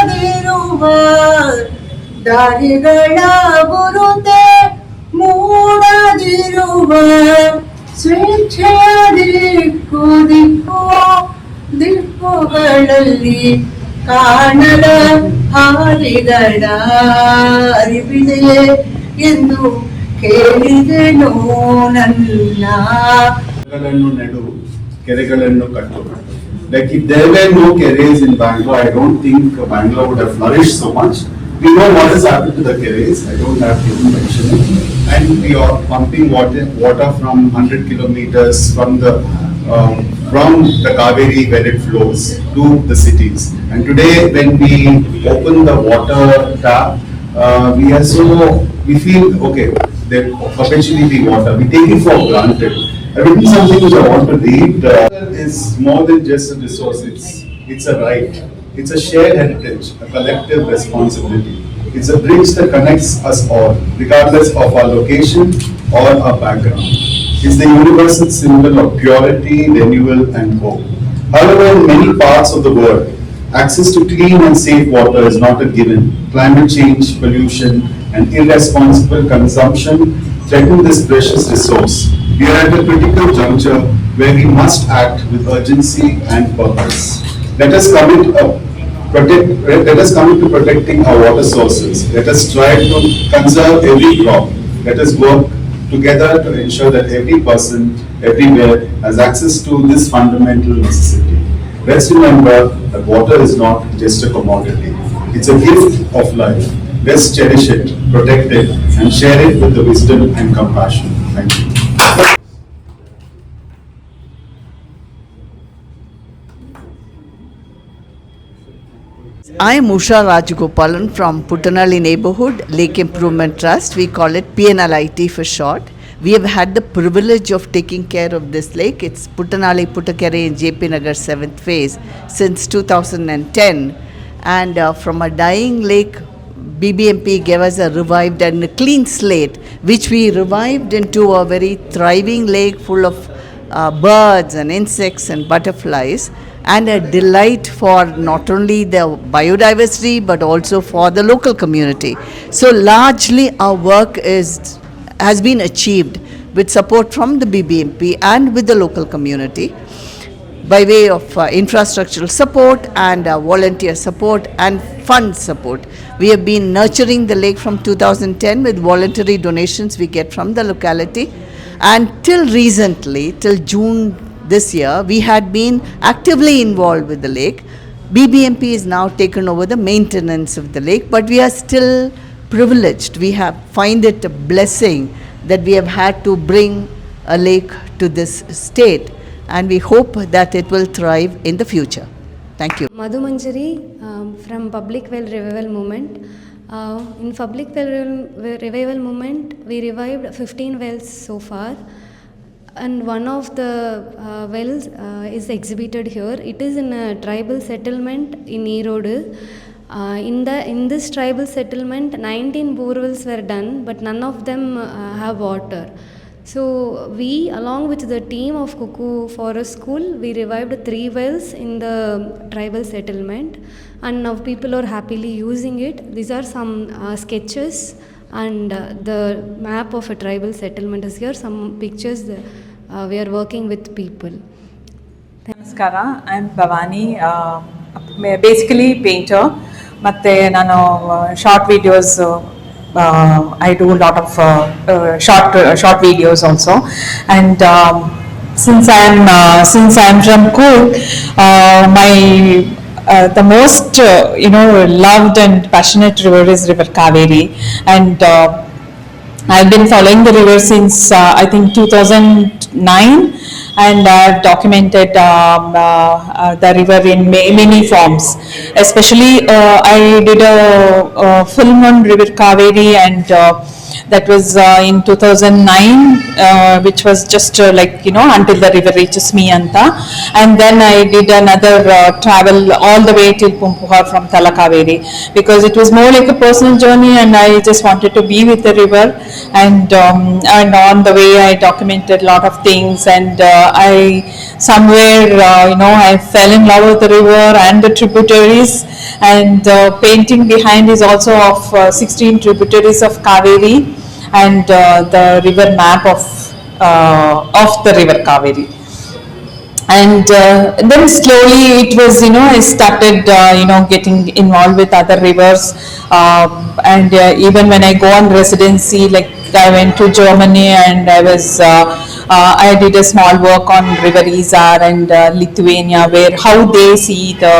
ಕಾಣದಿರುವ ದಾರಿಗಳ ಗುರುತೆ ಮೂಡದಿರುವ ಸ್ವೇಚ್ಛೆಯ ದಿಕ್ಕು ದಿಕ್ಕುಗಳಲ್ಲಿ ಕಾಣದ ಹಾದಿಗಳ ಅರಿವಿದೆಯೇ ಎಂದು ಕೇಳಿದೆನು ನನ್ನ ನೆಡು ಕೆರೆಗಳನ್ನು ಕಟ್ಟು. Like if there were no keres in Bangalore, I don't think Bangalore would have flourished so much. We know what has happened to the keres. I don't have to mention it. And we are pumping water from 100 kilometers from the Kaveri where it flows to the cities. And today, when we open the water tap, we feel okay. There perpetually be water. We take it for granted. I've written something which I want to read. Is more than just a resource. It's a right. It's a shared heritage, a collective responsibility. It's a bridge that connects us all, regardless of our location or our background. It's the universal symbol of purity, renewal, and hope. However, in many parts of the world, access to clean and safe water is not a given. Climate change, pollution, and irresponsible consumption threaten this precious resource. We are at a critical juncture where we must act with urgency and purpose. Let us commit to protecting our water sources. Let us strive to conserve every drop. Let us work together to ensure that every person, everywhere, has access to this fundamental necessity. Let's remember that water is not just a commodity. It's a gift of life. Let's cherish it, protect it, and share it with the wisdom and compassion. Thank you. I am Usha Rajagopalan from Puttanalli Neighborhood Lake Improvement Trust. We call it PNLIT for short. We have had the privilege of taking care of this lake. It's Puttanalli Puttakere in JP Nagar 7th phase since 2010. And from a dying lake, BBMP gave us a revived and a clean slate, which we revived into a very thriving lake full of birds and insects and butterflies, and a delight for not only the biodiversity but also for the local community. So largely our work has been achieved with support from the BBMP and with the local community by way of infrastructural support and volunteer support and fund support. We have been nurturing the lake from 2010 with voluntary donations we get from the locality, and till recently, till June this year, we had been actively involved with the lake. BBMP is now taken over the maintenance of the lake, but we are still privileged. We find it a blessing that we have had to bring a lake to this state, and we hope that it will thrive in the future. Thank you. Madhu Manjari from Public Well Revival Movement. In Public Well Revival Movement, we revived 15 wells so far, and one of the wells is exhibited here. It is in a tribal settlement in Erode. In this tribal settlement, 19 borewells were done, but none of them have water. So we, along with the team of Kuku Forest School, we revived 3 wells in the tribal settlement, and now people are happily using it. These are some sketches, and the map of a tribal settlement is here. Some pictures. We are working with people. Namaskara, I am Bhavani, basically painter. Matte nanu short videos. I do a lot of short videos also, and since I am from Coorg, my the most loved and passionate river is River Kaveri, and I've been following the river since I think 2009, and I've documented the river in many forms. Especially I did a film on River Kaveri, and That was in 2009, which was just until the river reaches me anta. And then I did another travel all the way till Pumpuhar from Talakaveri, because it was more like a personal journey, and I just wanted to be with the river. And on the way I documented a lot of things, and I somewhere I fell in love with the river and the tributaries. And painting behind is also of 16 tributaries of Kaveri, and the river map of the river Kaveri. And then slowly it was, I started getting involved with other rivers. And even when I go on residency, like I went to Germany, and I did a small work on river Isar and Lithuania, where how they see the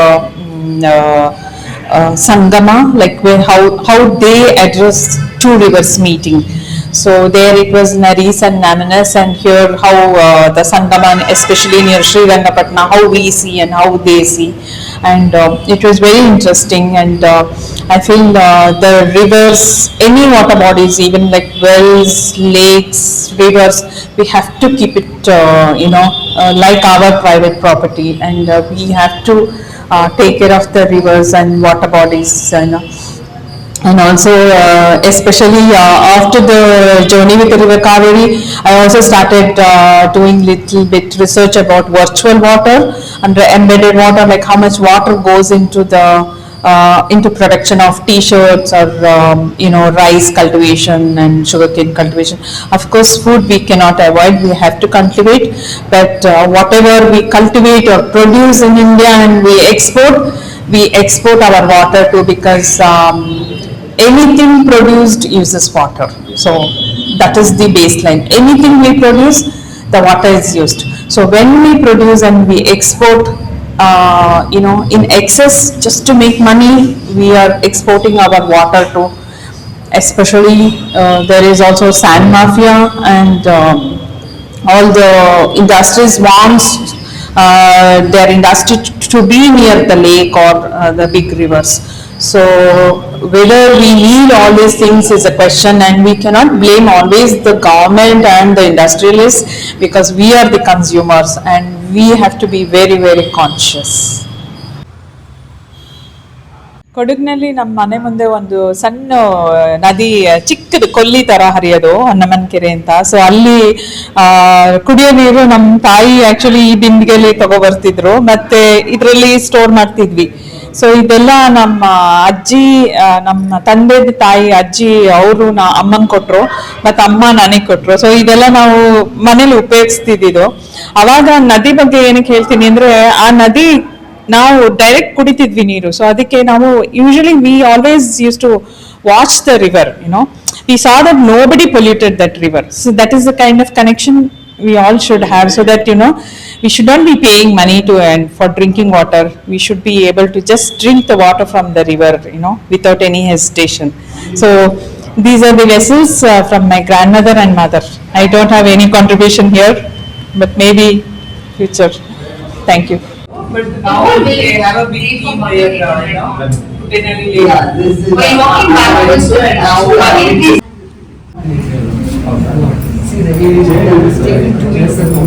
Sangama, like how they address two rivers meeting. So there it was Naris and Namanus, and here how the Sangama, especially near Sri Rangapatna, how we see and how they see. And it was very interesting. And I feel the rivers, any water bodies, even like wells, lakes, rivers, we have to keep it like our private property, and we have to take care of the rivers and water bodies. And also especially after the journey with the river Kaveri, I also started doing little bit research about virtual water and embedded water, like how much water goes into into production of t-shirts, or rice cultivation and sugarcane cultivation. Of course, food we cannot avoid, we have to cultivate, but whatever we cultivate or produce in India and we export our water too, because anything produced uses water. So that is the baseline. Anything we produce, the water is used. So when we produce and we export in excess just to make money, we are exporting our water to, especially there is also sand mafia, and all the industries wants their industry to be near the lake or the big rivers. So whether we need all these things is a question, and we cannot blame always the government and the industrialists, because we are the consumers and we have to be very, very conscious. ಕೊಡಗಿನಲ್ಲಿ ನಮ್ಮ ಮನೆ ಮುಂದೆ ಒಂದು ಸಣ್ಣ ನದಿ, ಚಿಕ್ಕದು ಕೊಲ್ಲಿ ತರ ಹರಿಯೋದು, ಹೊನ್ನಮನ್ಕೆರೆ ಅಂತ. ಸೊ ಅಲ್ಲಿ ಕುಡಿಯೋ ನೀರು ನಮ್ಮ ತಾಯಿ ಆಕ್ಚುಲಿ ಈ ಬಿಂದಿಗೆಯಲ್ಲಿ ತಗೊಬರ್ತಿದ್ರು, ಮತ್ತೆ ಇದರಲ್ಲಿ ಸ್ಟೋರ್ ಮಾಡ್ತಿದ್ವಿ. ಸೊ ಇದೆಲ್ಲ ನಮ್ಮ ಅಜ್ಜಿ, ನಮ್ಮ ತಂದೆ ತಾಯಿ ಅಜ್ಜಿ ಅವರು ಅಮ್ಮನ್ ಕೊಟ್ರು, ಮತ್ತೆ ಅಮ್ಮ ನನಗೆ ಕೊಟ್ರು. ಸೊ ಇದೆಲ್ಲ ನಾವು ಮನೇಲಿ ಉಪಯೋಗಿಸ್ತಿದ್ದು. ಅವಾಗ ನದಿ ಬಗ್ಗೆ ಏನಕ್ಕೆ ಹೇಳ್ತೀನಿ ಅಂದ್ರೆ, ಆ ನದಿ ನಾವು ಡೈರೆಕ್ಟ್ ಕುಡಿತಿದ್ವಿ ನೀರು. ಸೊ ಅದಕ್ಕೆ ನಾವು usually we always use to watch the river, we saw that nobody polluted that river. So that is the kind of connection we all should have, so that we should not be paying money to and for drinking water. We should be able to just drink the water from the river, without any hesitation. So these are the lessons from my grandmother and mother. I don't have any contribution here, but maybe future. Thank you. But now they have a big team there, Yeah, this is walking backwards and now see the video is taken 2 weeks ago.